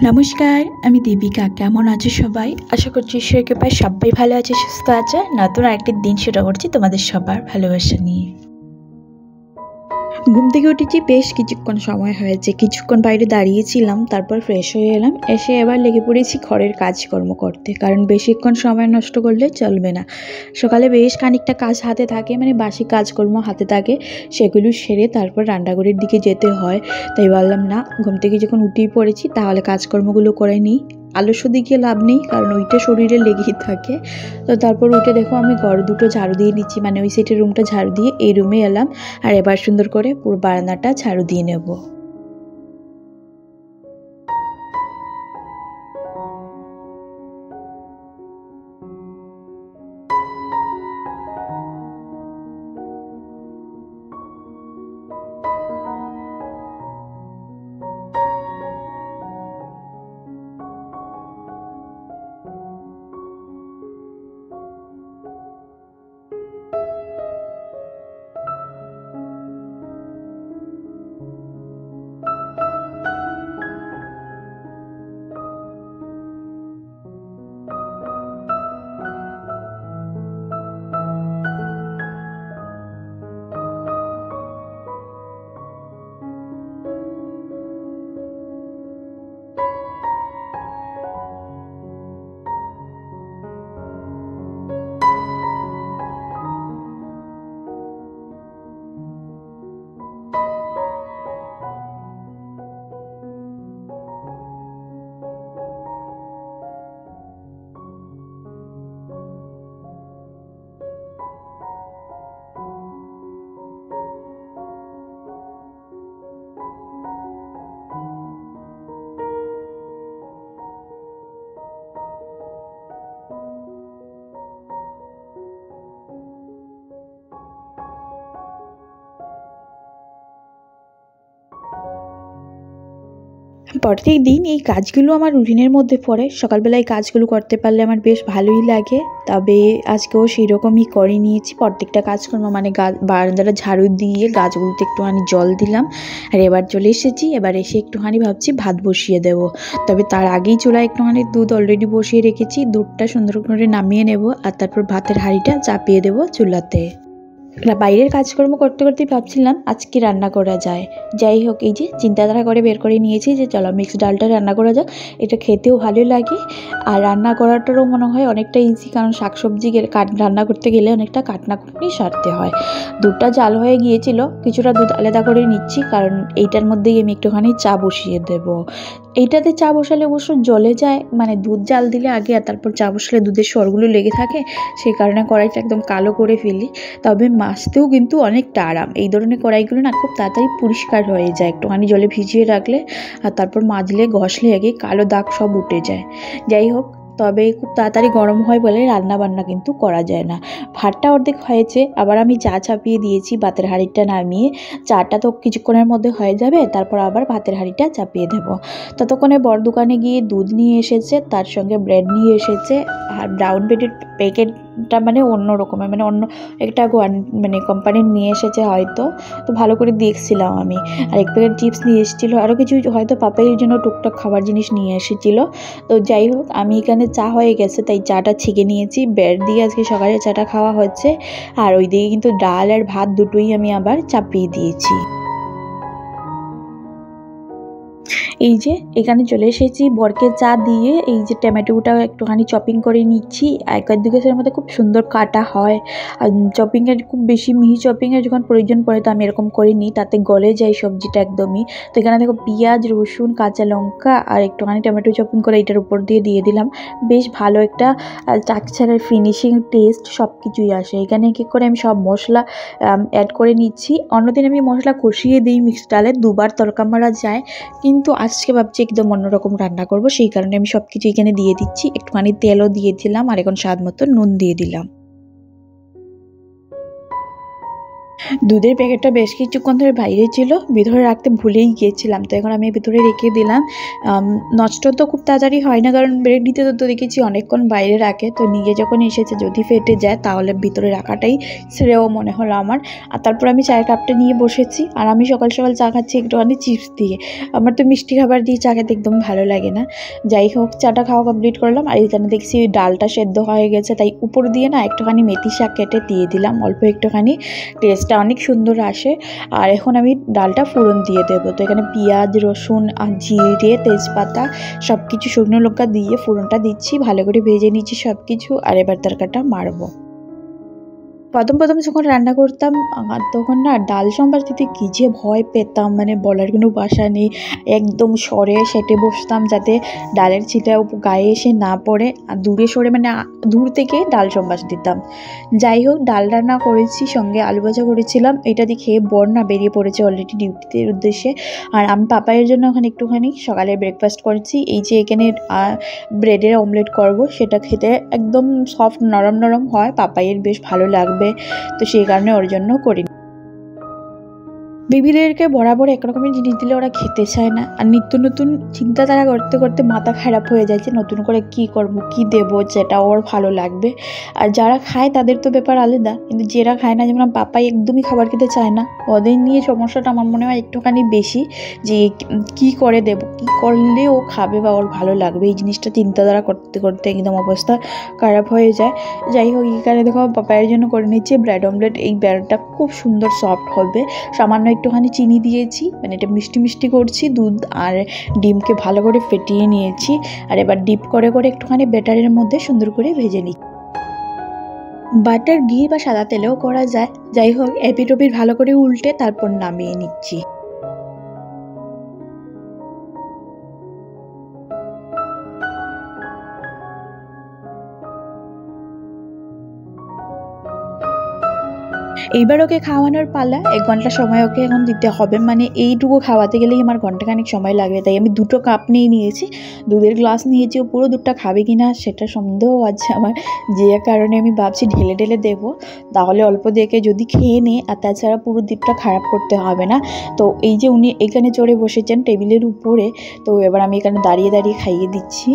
নমস্কার, আমি দীপিকা। কেমন আছো সবাই? আশা করছি ঈশ্বরের কৃপায় সবাই ভালো আছে, সুস্থ আছে। নতুন আরেকটি দিন শুরু করছি তোমাদের সবার ভালোবাসা নিয়ে। ঘুম থেকে উঠেছি, বেশ কিছুক্ষণ সময় হয়েছে। কিছুক্ষণ বাইরে দাঁড়িয়েছিলাম, তারপর ফ্রেশ হয়ে এলাম। এসে এবার লেগে পড়েছি ঘরের কাজকর্ম করতে, কারণ বেশিক্ষণ সময় নষ্ট করলে চলবে না। সকালে বেশ খানিকটা কাজ হাতে থাকে, মানে বাসি কাজকর্ম হাতে থাকে, সেগুলো সেরে তারপর রান্নাঘরের দিকে যেতে হয়। তাই বললাম না, ঘুম থেকে যখন উঠেই পড়েছি তাহলে কাজকর্মগুলো করে নিই। আলস্য দিকে লাভ নেই, কারণ ওইটা শরীরে লেগেই থাকে। তো তারপর উঠে দেখো আমি ঘর দুটো ঝাড়ু দিয়ে নিচ্ছি, মানে ওই সাইডের রুমটা ঝাড়ু দিয়ে এই রুমে এলাম। আর এবার সুন্দর করে পুরো বারান্দাটা ঝাড়ু দিয়ে নেব। প্রত্যেক দিন এই কাজগুলো আমার রুটিনের মধ্যে পড়ে। সকালবেলায় কাজগুলো করতে পারলে আমার বেশ ভালোই লাগে। তবে আজকেও সেই রকমই করে নিয়েছি। প্রত্যেকটা কাজকর্ম মানে বারান্দাটা ঝাড়ু দিয়ে গাছগুলোতে একটুখানি জল দিলাম। আর এবার চলে এসেছি। এবার এসে একটুখানি ভাবছি ভাত বসিয়ে দেবো। তবে তার আগেই চুলায় একটুখানি দুধ অলরেডি বসিয়ে রেখেছি। দুধটা সুন্দর করে নামিয়ে নেব, আর তারপর ভাতের হাঁড়িটা চাপিয়ে দেবো চুলাতে। বাইরের কাজকর্ম করতে করতেই ভাবছিলাম আজকে রান্না করা যায়। যাই হোক, এই যে চিন্তাধারা করে বের করে নিয়েছি যে চলো মিক্সড ডালটা রান্না করা যাক। এটা খেতেও ভালো লাগে, আর রান্না করাটারও মনে হয় অনেকটা ইজি, কারণ শাকসবজি রান্না করতে গেলে অনেকটা কাটনাকুটনি সারতে হয়। দুধটা জাল হয়ে গিয়েছিল, কিছুটা দুধ আলাদা করে নিচ্ছি, কারণ এইটার মধ্যেই আমি একটুখানি চা বসিয়ে দেব। এইটাতে চা বসালে অবশ্য জ্বলে যায়, মানে দুধ জাল দিলে আগে আর তারপর চা বসালে দুধের স্বরগুলো লেগে থাকে, সেই কারণে কড়াইটা একদম কালো করে ফেলি। তবে মাজতেও কিন্তু অনেকটা আরাম। এই ধরনের কড়াইগুলো না খুব তাড়াতাড়ি পরিষ্কার হয়ে যায়, একটুখানি জলে ভিজিয়ে রাখলে আর তারপর মাজলে ঘষলে আগে কালো দাগ সব উঠে যায়। যাই হোক, তবে খুব তাড়াতাড়ি গরম হয় বলে রান্না বান্না কিন্তু করা যায় না। ভাতটা অর্ধেক হয়েছে, আবার আমি চা চাপিয়ে দিয়েছি ভাতের হাঁড়িটা নামিয়ে। চাটা তো কিছুক্ষণের মধ্যে হয়ে যাবে, তারপর আবার ভাতের হাঁড়িটা চাপিয়ে দেব। ততক্ষণে বর দোকানে গিয়ে দুধ নিয়ে এসেছে, তার সঙ্গে ব্রেড নিয়ে এসেছে। আর ব্রাউন ব্রেডের প্যাকেটটা মানে অন্য রকমের, মানে অন্য একটা মানে কোম্পানির নিয়ে এসেছে হয়তো। তো ভালো করে দেখছিলাম আমি। আর এক প্যাকেট চিপস নিয়ে এসেছিলো, আরও কিছু হয়তো পাপাইয়ের জন্য টুকটাক খাবার জিনিস নিয়ে এসেছিলো। তো যাই হোক, আমি এখানে চা হয়ে গেছে তাই চাটা ছেঁকে নিয়েছি। ব্রেড দিয়ে আজকে সকালে চাটা খাওয়া হচ্ছে। আর ওইদিকে কিন্তু ডাল আর ভাত দুটোই আমি আবার চাপিয়ে দিয়েছি। এই যে এখানে চলে এসেছি বরকে চা দিয়ে। এই যে টমেটোটা একটুখানি চপিং করে নিচ্ছি। একের দুকের মধ্যে খুব সুন্দর কাটা হয়। আর চপিংয়ের খুব বেশি মিহি চপিংয়ের যখন প্রয়োজন পড়ে তো আমি এরকম করে নিই, তাতে গলে যায় সবজিটা একদমই। তো এখানে দেখো পেঁয়াজ, রসুন, কাঁচা লঙ্কা আর একটুখানি টমেটো চপিং করে এটার উপর দিয়ে দিলাম। বেশ ভালো একটা টেক্সচারের ফিনিশিং টেস্ট সব কিছুই আসে। এখানে কি করে আমি সব মশলা অ্যাড করে নিচ্ছি। অন্যদিন আমি মশলা কষিয়ে দিই মিক্সড ডালে, দুবার তড়কা মারা যায়, কিন্তু আজকে ভাবছি একদম অন্যরকম রান্না করব, সেই কারণে আমি সব কিছু এখানে দিয়ে দিচ্ছি। একটুখানি তেলও দিয়ে দিলাম, আর এখন স্বাদ মতো নুন দিয়ে দিলাম। দুধের প্যাকেটটা বেশ কিছুক্ষণ ধরে বাইরে ছিল, ভিতরে রাখতে ভুলেই গিয়েছিলাম। তো এখন আমি ভিতরে রেখে দিলাম। নষ্ট তো খুব তাড়াতাড়ি হয় না, কারণ ব্রেড দিতে তো দেখেছি অনেকক্ষণ বাইরে রাখে। তো নিয়ে যখন এসেছে যদি ফেটে যায় তাহলে ভিতরে রাখাটাই শ্রেয় মনে হলো আমার। আর তারপর আমি চায়ের কাপটা নিয়ে বসেছি, আর আমি সকাল সকাল চা খাচ্ছি একটুখানি চিপস দিয়ে। আমার তো মিষ্টি খাবার দিয়ে চা খেতে একদম ভালো লাগে না। যাই হোক, চাটা খাওয়া কমপ্লিট করলাম। আর এখানে দেখছি ডালটা সেদ্ধ হয়ে গেছে, তাই উপর দিয়ে না একটুখানি মেথি শাক কেটে দিয়ে দিলাম, অল্প একটুখানি, টেস্টটা অনেক সুন্দর আসে। আর এখন আমি ডালটা ফোড়ন দিয়ে দেবো। তো এখানে পেঁয়াজ, রসুন আর জিরে, তেজপাতা সব কিছু, শুকনো লঙ্কা দিয়ে ফোড়নটা দিচ্ছি, ভালো করে ভেজে নিচ্ছি সব কিছু। আর এবার তরকারিটা মারবো। প্রথম যখন রান্না করতাম তখন না ডাল সম্বার দিতে কী যে ভয় পেতাম, মানে বলার কোনো ভাষা নেই। একদম সরে সেটে বসতাম যাতে ডালের ছিটা গায়ে এসে না পড়ে, আর দূরে সরে মানে দূর থেকে ডাল সম্বার দিতাম। যাই হোক, ডাল রান্না করেছি, সঙ্গে আলু ভাজা করেছিলাম। এটা দিয়ে খেয়ে বর না বেরিয়ে পড়েছে অলরেডি ডিউটিতে উদ্দেশ্যে। আর আমি পাপাইয়ের জন্য ওখানে একটুখানি সকালে ব্রেকফাস্ট করেছি। এই যে এখানে ব্রেডের অমলেট করব, সেটা খেতে একদম সফট নরম নরম হয়, পাপাইয়ের বেশ ভালো লাগবে। তো সেই কারণে ওর জন্য করি। বেবিদেরকে বরাবর একরকমের জিনিস দিলে ওরা খেতে চায় না, আর নিত্য নতুন চিন্তাধারা করতে করতে মাথা খারাপ হয়ে যায় যে নতুন করে কি করব, কি দেব যেটা ওর ভালো লাগবে। আর যারা খায় তাদের তো ব্যাপার আলাদা, কিন্তু যারা খায় না, যেমন পাপাই একদমই খাবার খেতে চায় না, ওদের নিয়ে সমস্যাটা আমার মনে হয় একটুখানি বেশি, যে কি করে দেব, কি করলে ও খাবে বা ওর ভালো লাগবে, এই জিনিসটা চিন্তাধারা করতে করতে একদম অবস্থা খারাপ হয়ে যায়। যাই হোক, এখানে দেখো পাপাইয়ের জন্য করে নিচ্ছি ব্রেড অমলেট। এই ব্রেডটা খুব সুন্দর সফট হবে। সামান্য একটুখানি চিনি দিয়েছি, মানে এটা মিষ্টি মিষ্টি করছি। দুধ আর ডিমকে ভালো করে ফেটিয়ে নিয়েছি, আর এবার ডিপ করে করে একটুখানি ব্যাটারের মধ্যে সুন্দর করে ভেজে নিই। বাটার, ঘি বা সাদা তেলেও করা যায়। যাই হোক, এপিটোপিট ভালো করে উল্টে তারপর নামিয়ে নিচ্ছি। এইবার ওকে খাওয়ানোর পালা। 1 ঘন্টা সময় ওকে এখন দিতে হবে, মানে এইটুকু খাওয়াতে গেলেই আমার ঘন্টাখানেক সময় লাগবে। তাই আমি 2টো কাপ নিয়ে নিয়েছি, দুধের গ্লাস নিয়েছি। ও পুরো দুধটা খাবে কিনা সেটা সন্দেহ আছে আমার, যে কারণে আমি ভাবছি ঢেলে ঢেলে দেবো, তাহলে অল্প দেখে যদি খেয়ে নেই। আর তাছাড়া পুরো দুধটা খারাপ করতে হবে না। তো এই যে উনি এখানে চড়ে বসেছেন টেবিলের উপরে, তো এবার আমি এখানে দাঁড়িয়ে দাঁড়িয়ে খাইয়ে দিচ্ছি।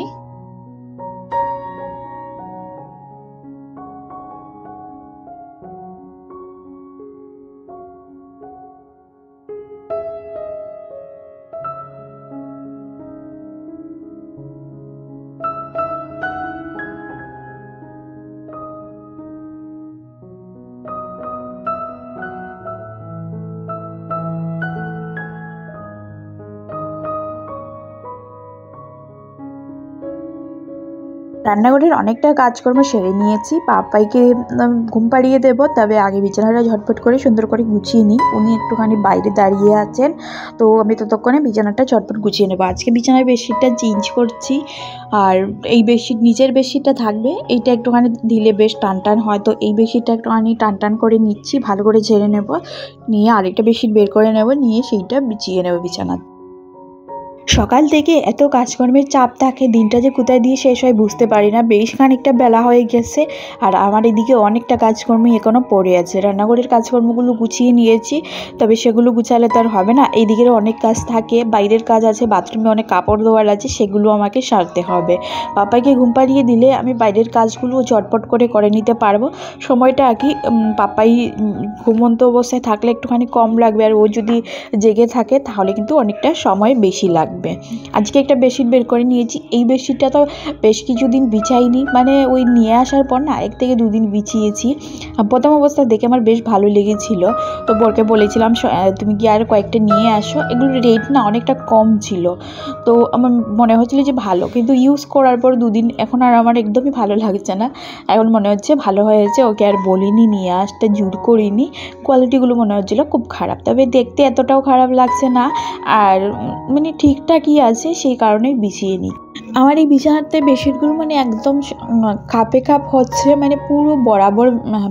রান্নাঘরের অনেকটা কাজকর্ম সেরে নিয়েছি। পাপাইকে ঘুম পাড়িয়ে দেবো, তবে আগে বিছানাটা ঝটপট করে সুন্দর করে গুছিয়ে নিই। উনি একটুখানি বাইরে দাঁড়িয়ে আছেন, তো আমি ততক্ষণে বিছানাটা ঝটপট গুছিয়ে নেবো। আজকে বিছানার বেডশিটটা চেঞ্জ করছি, আর এই বেডশিট নিচের বেডশিটটা থাকবে, এইটা একটুখানি দিলে বেশ টান টান হয়। তো এই বেডশিটটা একটুখানি টান টান করে নিচ্ছি, ভালো করে ঝেড়ে নেব, নিয়ে আরেকটা বেডশিট বের করে নেব, নিয়ে সেইটা বিছিয়ে নেব বিছানা। সকাল থেকে এত কাজকর্মের চাপ থাকে, দিনটা যে কোথায় দিয়ে শেষ হয় বুঝতে পারি না। বেশ খানিকটা বেলা হয়ে গেছে, আর আমার এদিকে অনেকটা কাজকর্মই এখনও পড়ে আছে। রান্নাঘরের কাজকর্মগুলো গুছিয়ে নিয়েছি, তবে সেগুলো গুছালে তো আর হবে না। এইদিকের অনেক কাজ থাকে, বাইরের কাজ আছে, বাথরুমে অনেক কাপড় ধোয়ার আছে, সেগুলো আমাকে সারতে হবে। পাপাকে ঘুম পাড়িয়ে দিলে আমি বাইরের কাজগুলো ঝটপট করে নিতে পারবো। সময়টা আর কি পাপাই ঘুমন্ত অবস্থায় থাকলে একটুখানি কম লাগবে, আর ও যদি জেগে থাকে তাহলে কিন্তু অনেকটা সময় বেশি লাগবে। আজকে একটা বেডশিট বের করে নিয়েছি। এই বেডশিটটা তো বেশ কিছুদিন বিছাইনি, মানে ওই নিয়ে আসার পর না 1 থেকে 2 দিন বিছিয়েছি। প্রথম অবস্থা দেখে আমার বেশ ভালো লেগেছিল, তো বরকে বলেছিলাম তুমি কি আর কয়েকটা নিয়ে আসো। এগুলোর রেট না অনেকটা কম ছিল, তো আমার মনে হচ্ছিল যে ভালো, কিন্তু ইউজ করার পর 2 দিন এখন আর আমার একদমই ভালো লাগছে না। এখন মনে হচ্ছে ভালো হয়েছে, ওকে আর বলিনি নিয়ে আসতে, জোর করিনি। কোয়ালিটিগুলো মনে হচ্ছিলো খুব খারাপ, তবে দেখতে এতটাও খারাপ লাগছে না, আর মানে ঠিকঠাকই আছে, সেই কারণেই বিছিয়ে নিই। আমার এই বিছানাতে বেডশিটগুলো মানে একদম খাপে খাপ হচ্ছে, মানে পুরো বরাবর।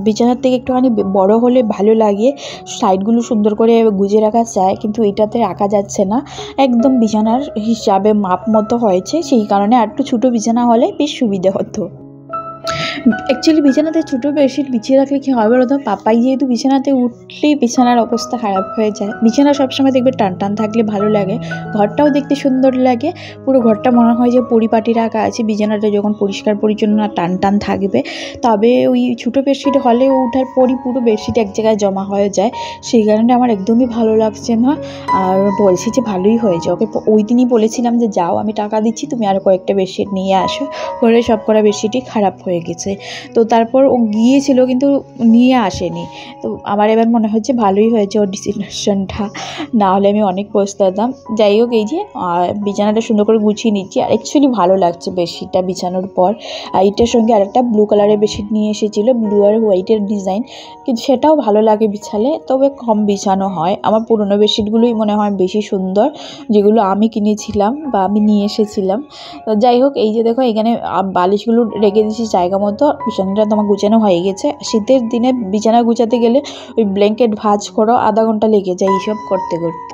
বিছানার থেকে একটুখানি বড় হলে ভালো লাগে, সাইডগুলো সুন্দর করে গুছিয়ে রাখা যায়, কিন্তু এটাতে রাখা যাচ্ছে না। একদম বিছানার হিসাবে মাপ মতো হয়েছে, সেই কারণে আর একটু ছোটো বিছানা হলে বেশ সুবিধে হতো। অ্যাকচুয়ালি বিছানাতে ছোটো বেডশিট বিছিয়ে রাখলে কী হবে বলো তো, পাপাই যেহেতু বিছানাতে উঠলেই বিছানার অবস্থা খারাপ হয়ে যায়। বিছানা সবসময় দেখবে টান টান থাকলে ভালো লাগে, ঘরটাও দেখতে সুন্দর লাগে, পুরো ঘরটা মনে হয় যে পরিপাটি রাখা আছে। বিছানাটা যখন পরিষ্কার পরিচ্ছন্ন টান টান থাকবে, তবে ওই ছোটো বেডশিট হলে ওঠার পরই পুরো বেডশিট এক জায়গায় জমা হয়ে যায়, সেই কারণে আমার একদমই ভালো লাগছে না। আর বলছি যে ভালোই হয়েছে, ওকে ওই দিনই বলেছিলাম যে যাও আমি টাকা দিচ্ছি, তুমি আরও কয়েকটা বেডশিট নিয়ে আসো, করে সব করা বেডশিটই খারাপ হয়ে গেছে। তো তারপর ও গিয়েছিল কিন্তু নিয়ে আসেনি। তো আমার এবার মনে হচ্ছে ভালোই হয়েছে ওর ডিসিশনটা, না হলে আমি অনেক পস্তাতাম। যাই হোক, এই যে বিছানাটা সুন্দর করে গুছিয়ে নিচ্ছি, আর অ্যাকচুয়ালি ভালো লাগছে বেডশিটটা বিছানোর পর। আর এটার সঙ্গে আরেকটা ব্লু কালারের বেডশিট নিয়ে এসেছিলো, ব্লু আর হোয়াইটের ডিজাইন, কিন্তু সেটাও ভালো লাগে বিছালে, তবে কম বিছানো হয়। আমার পুরনো বেডশিটগুলোই মনে হয় বেশি সুন্দর, যেগুলো আমি কিনেছিলাম বা আমি নিয়ে এসেছিলাম। তো যাই হোক, এই যে দেখো এখানে বালিশগুলো রেখে দিয়েছি জায়গা মতো, বিছানাটা তোমার গুছানো হয়ে গেছে। শীতের দিনে বিছানা গুছাতে গেলে ওই ব্ল্যাঙ্কেট ভাঁজ করো, আধা ঘন্টা লেগে যায় এইসব করতে করতে।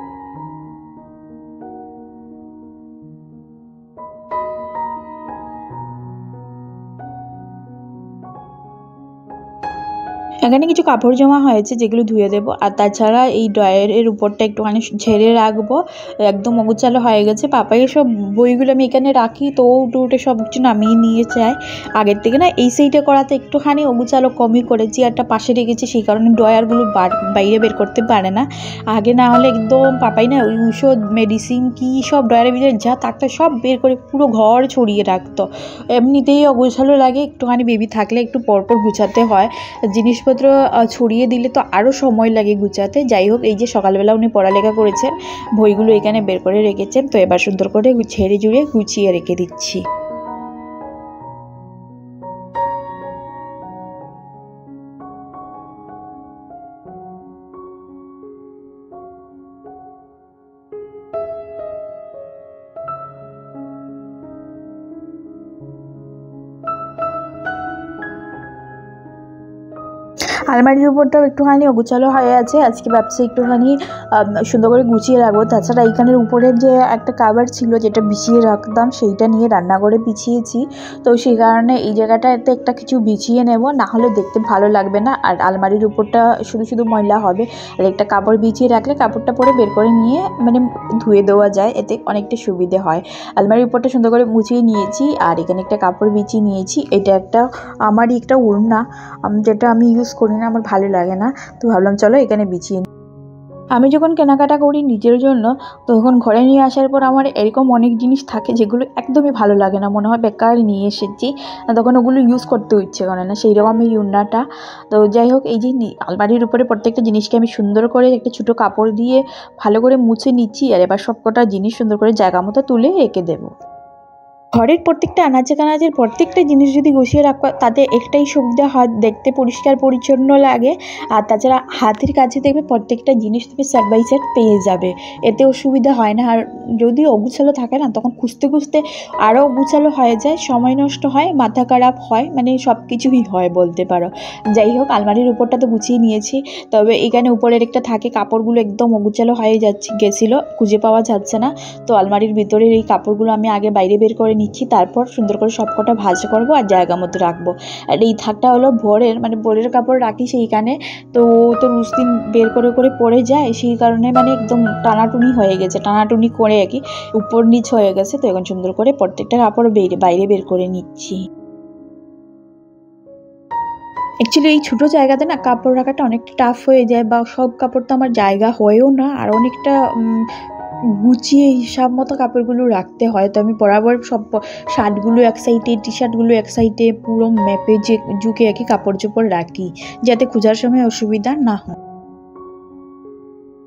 এখানে কিছু কাপড় জমা হয়েছে যেগুলো ধুয়ে দেবো, আর তাছাড়া এই ড্রয়ারের উপরটা একটুখানি ঝেড়ে রাখবো, একদম অগোছালো হয়ে গেছে। পাপাইয়ের সব বইগুলো আমি এখানে রাখি, তো উঠে উঠে সব কিছু নামিয়ে নিয়ে যায় আগের থেকে। না এই সাইডে করাতে একটুখানি অগোছালো কমই করেছি, একটা পাশে রেখেছি, সেই কারণে ড্রয়ারগুলো বাইরে বের করতে পারে না। আগে না হলে একদম পাপাই না ওই ঔষধ মেডিসিন কী সব ড্রয়ারের ভিতরে যা থাকতো সব বের করে পুরো ঘর ছড়িয়ে রাখতো। এমনিতেই অগোছালো লাগে, একটুখানি বেবি থাকলে একটু পরপর গুছাতে হয়, জিনিসপত্র ছড়িয়ে দিলে তো আরও সময় লাগে গুছাতে। যাই হোক, এই যে সকালবেলা উনি পড়ালেখা করেছেন, বইগুলো এখানে বের করে রেখেছেন, তো এবার সুন্দর করে ঝেড়ে ঝুড়ে গুছিয়ে রেখে দিচ্ছি। আলমারির উপরটাও একটুখানি অগোছালো হয়ে আছে, আজকে ভাবছি একটুখানি সুন্দর করে গুছিয়ে রাখবো। তাছাড়া এইখানের উপরের যে একটা কাভার ছিল যেটা বিছিয়ে রাখতাম, সেইটা নিয়ে রান্নাঘরে বিছিয়েছি, তো সেই কারণে এই জায়গাটাতে একটা কিছু বিছিয়ে নেব, না হলে দেখতে ভালো লাগবে না। আর আলমারির উপরটা শুধু শুধু ময়লা হবে, আর একটা কাপড় বিছিয়ে রাখলে কাপড়টা পরে বের করে নিয়ে মানে ধুয়ে দেওয়া যায়, এতে অনেকটা সুবিধে হয়। আলমারির উপরটা সুন্দর করে মুছিয়ে নিয়েছি, আর এখানে একটা কাপড় বিছিয়ে নিয়েছি। এটা একটা আমারই একটা ওড়না, যেটা আমি ইউজ করি না, আমার ভালো লাগে না, তো ভাবলাম চলো এখানে বিছিয়ে নিই। আমি যখন কেনাকাটা করি নিজের জন্য, তখন ঘরে নিয়ে আসার পর আমার এরকম অনেক জিনিস থাকে যেগুলো একদমই ভালো লাগে না, মনে হয় বেকার নিয়ে এসেছি, তখন ওগুলো ইউজ করতেও ইচ্ছে করে না, সেই রকম এই ওড়নাটা। তো যাই হোক, এই যে আলমারির উপরে প্রত্যেকটা জিনিসকে আমি সুন্দর করে একটা ছোটো কাপড় দিয়ে ভালো করে মুছে নিচ্ছি, আর এবার সবকটা জিনিস সুন্দর করে জায়গা মতো তুলে রেখে দেবো। ঘরের প্রত্যেকটা আনাচে কানাচের প্রত্যেকটা জিনিস যদি গুছিয়ে রাখা, তাতে একটাই সুবিধা হয়, দেখতে পরিষ্কার পরিচ্ছন্ন লাগে। আর তাছাড়া হাতের কাছে দেখবে প্রত্যেকটা জিনিস তুমি সাইড বাই সাইড পেয়ে যাবে, এতে অসুবিধা হয় না। আর যদি অগুছালো থাকে না, তখন খুঁজতে খুঁজতে আরও অগুছালো হয়ে যায়, সময় নষ্ট হয়, মাথা খারাপ হয়, মানে সব কিছুই হয় বলতে পারো। যাই হোক, আলমারির উপরটা তো গুছিয়ে নিয়েছি, তবে এখানে উপরের একটা থাকে, কাপড়গুলো একদম অগুছালো হয়ে গেছিলো, খুঁজে পাওয়া যাচ্ছে না। তো আলমারির ভিতরের এই কাপড়গুলো আমি আগে বাইরে বের করে নিচ্ছি, তারপর সুন্দর করে সবকটা ভাঁজ করবো আর জায়গা মতো রাখবো। আর এই থাকটা হলো ভোরের, মানে ভোরের কাপড় রাখি সেইখানে, তো তো রোজ দিন বের করে করে পরে যায়, সেই কারণে মানে একদম টানাটুনি হয়ে গেছে, টানাটুনি করে আর কি উপর নিচ হয়ে গেছে। তো এখন সুন্দর করে প্রত্যেকটা কাপড় বাইরে বের করে নিচ্ছি। অ্যাকচুয়ালি এই ছোটো জায়গাতে না কাপড় রাখাটা অনেকটা টাফ হয়ে যায়, বা সব কাপড় তো আমার জায়গা হয়েও না, আর অনেকটা গুছিয়ে হিসাব মতো কাপড়গুলো রাখতে হয়। তো আমি বরাবর সব শার্টগুলো এক সাইডে, টি শার্টগুলো এক সাইডে, পুরো ম্যাপে যে ঝুঁকে রাখি, কাপড় চোপড় রাখি, যাতে খোঁজার সময় অসুবিধা না হয়।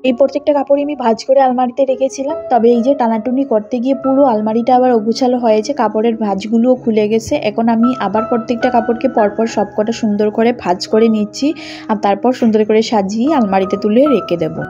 এই প্রত্যেকটা কাপড়ই আমি ভাঁজ করে আলমারিতে রেখেছিলাম, তবে এই যে টানাটুনি করতে গিয়ে পুরো আলমারিটা আবার অগোছালো হয়েছে, কাপড়ের ভাঁজগুলোও খুলে গেছে। এখন আমি আবার প্রত্যেকটা কাপড়কে পরপর সবকটা সুন্দর করে ভাঁজ করে নিচ্ছি, আর তারপর সুন্দর করে সাজিয়ে আলমারিতে তুলে রেখে দেবো।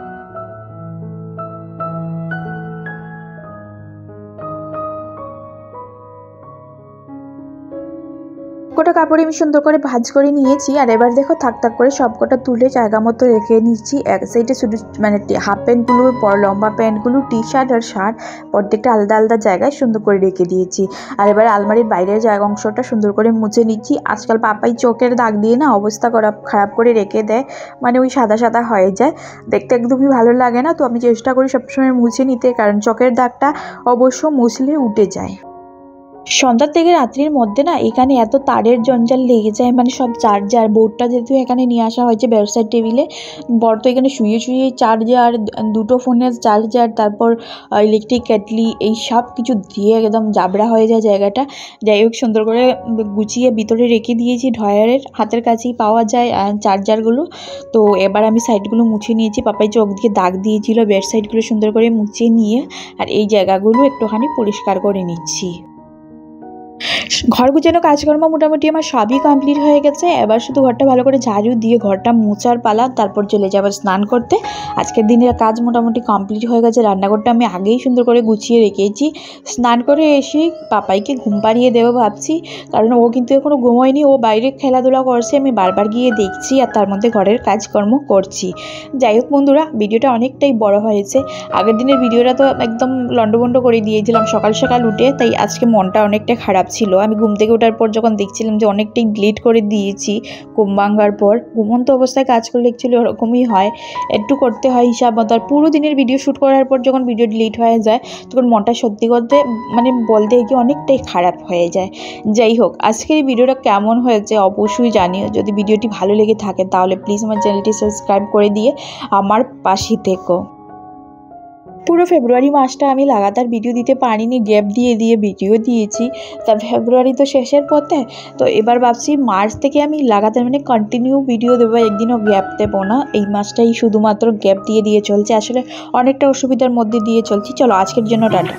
সবকটা কাপড় আমি সুন্দর করে ভাঁজ করে নিয়েছি। আর এবার দেখো থাক থাক করে সবকটা তুলে জায়গা মতো রেখে নিচ্ছি। এক সাইডে শুধু মানে হাফ প্যান্টগুলো, লম্বা প্যান্টগুলো, টি শার্ট আর শার্ট প্রত্যেকটা আলাদা আলাদা জায়গায় সুন্দর করে রেখে দিয়েছি। আর এবার আলমারির বাইরের জায়গা অংশটা সুন্দর করে মুছে নিচ্ছি। আজকাল পাপাই চোখের দাগ দিয়ে না অবস্থা খারাপ করে রেখে দেয়, মানে ওই সাদা সাদা হয়ে যায়, দেখতে একদমই ভালো লাগে না। তো আমি চেষ্টা করি সবসময় মুছে নিতে, কারণ চোখের দাগটা অবশ্য মুছলে উঠে যায়। সন্ধ্যার থেকে রাত্রির মধ্যে না এখানে এত তারের জঞ্জাল লেগে যায়, মানে সব চার্জার বোর্ডটা যেহেতু এখানে নিয়ে আসা হয়েছে ব্যবসার টেবিলে, বড় তো এখানে শুয়ে শুয়ে চার্জার, দুটো ফোনের চার্জার, তারপর ইলেকট্রিক কেটলি, এই সব কিছু দিয়ে একদম জাবড়া হয়ে যায় জায়গাটা। যাই হোক সুন্দর করে গুছিয়ে ভিতরে রেখে দিয়েছি, ড্রয়ারের হাতের কাছেই পাওয়া যায় চার্জারগুলো। তো এবার আমি সাইডগুলো মুছে নিয়েছি, পাপাই চোখ দিয়ে দাগ দিয়েছিল, বেড সাইডগুলো সুন্দর করে মুছে নিয়ে আর এই জায়গাগুলো একটুখানি পরিষ্কার করে নিচ্ছি। ঘর গুছানো কাজকর্ম মোটামুটি আমার সবই কমপ্লিট হয়ে গেছে। এবার শুধু ঘরটা ভালো করে ঝাড়ু দিয়ে ঘরটা মোছার পালা, তারপর চলে যাবো স্নান করতে। আজকের দিনের কাজ মোটামুটি কমপ্লিট হয়ে গেছে। রান্নাঘরটা আমি আগেই সুন্দর করে গুছিয়ে রেখেছি। স্নান করে এসে পাপাইকে ঘুম পাড়িয়ে দেবো ভাবছি, কারণ ও কিন্তু এখনও ঘুমোয়নি, ও বাইরে খেলাধুলা করছে, আমি বারবার গিয়ে দেখছি আর তার মধ্যে ঘরের কাজকর্ম করছি। যাই হোক বন্ধুরা, ভিডিওটা অনেকটাই বড় হয়েছে। আগের দিনের ভিডিওটা তো একদম লন্ডভন্ড করে দিয়েছিলাম সকাল সকাল উঠে, তাই আজকে মনটা অনেকটা খারাপ ছিল। আমি ঘুম থেকে ওঠার পর যখন দেখছিলাম যে অনেকটাই ডিলিট করে দিয়েছি ঘুম ভাঙার পর, ঘুমন্ত অবস্থায় কাজ করলে অ্যাকচুয়ালি ওরকমই হয়, একটু করতে হয় হিসাব মতো। আর পুরো দিনের ভিডিও শ্যুট করার পর যখন ভিডিও ডিলিট হয়ে যায় তখন মনটা সত্যি করতে মানে বলতে গিয়ে অনেকটাই খারাপ হয়ে যায়। যাই হোক, আজকের এই ভিডিওটা কেমন হয়েছে অবশ্যই জানিও। যদি ভিডিওটি ভালো লেগে থাকে তাহলে প্লিজ আমার চ্যানেলটি সাবস্ক্রাইব করে দিয়ে আমার পাশে থেকো। পুরো ফেব্রুয়ারি মাসটা আমি লাগাতার ভিডিও দিতে পারিনি, গ্যাপ দিয়ে দিয়ে ভিডিও দিয়েছি। তা ফেব্রুয়ারি তো শেষের পথে, তো এবার ভাবছি মার্চ থেকে আমি লাগাতার মানে কন্টিনিউ ভিডিও দেবো, একদিনও গ্যাপ দেবো না। এই মাসটাই শুধুমাত্র গ্যাপ দিয়ে দিয়ে চলছে, আসলে অনেকটা অসুবিধার মধ্যে দিয়ে চলছি। চলো আজকের জন্য টাটা।